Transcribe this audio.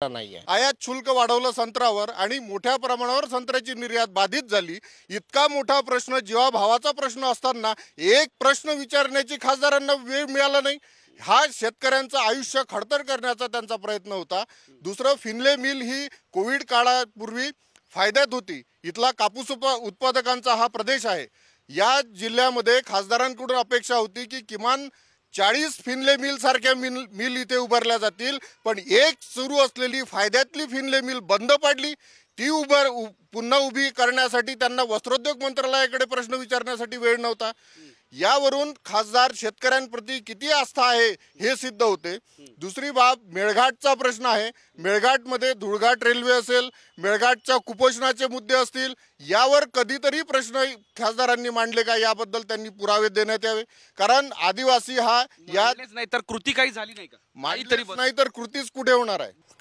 नाहीये। आयात शुल्क वाढवलं संत्र्यावर आणि मोठ्या प्रमाणावर संत्र्याची निर्यात बाधित झाली। इतका मोठा प्रश्न, जीवाभावाचा प्रश्न असताना एक प्रश्न विचारण्याची खासदारांना वेळ मिळाला नाही। हा शेतकऱ्यांचं आयुष्य खडतर करण्याचा त्यांचा प्रयत्न होता। दुसरं, फिनले मिल ही कोविड काळापूर्वी फायद्यात होती। इथला कापूस उत्पादकांचा हा प्रदेश आहे। या जिल्ह्यामध्ये खासदारांकडून अपेक्षा होती की किमान 40 फिनले मिल सारख्या मिल इथे उभारल्या जातील, पण एक सुरू असलेली फायद्यातली फिनले मिल बंद पडली। ती पुन्हा उभी करण्यासाठी त्यांना वस्त्रोद्योग मंत्रालयाकडे प्रश्न विचारण्यासाठी वेळ नव्हता। यावरून खासदार शेतकऱ्यांप्रती किती आस्था आहे हे सिद्ध होते। दुसरी बाब, मेळघाटचा प्रश्न आहे। मेळघाटमध्ये धुळघाट रेल्वे असेल, मेळघाटच्या कुपोषणाचे मुद्दे असतील, यावर कधीतरी प्रश्न खासदारांनी मांडले का याबद्दल त्यांनी पुरावे देण्यात यावे। कारण आदिवासी हा या नाही तर कृती काही झाली नाही का? नाही तर कृतीच कुठे होणार आहे।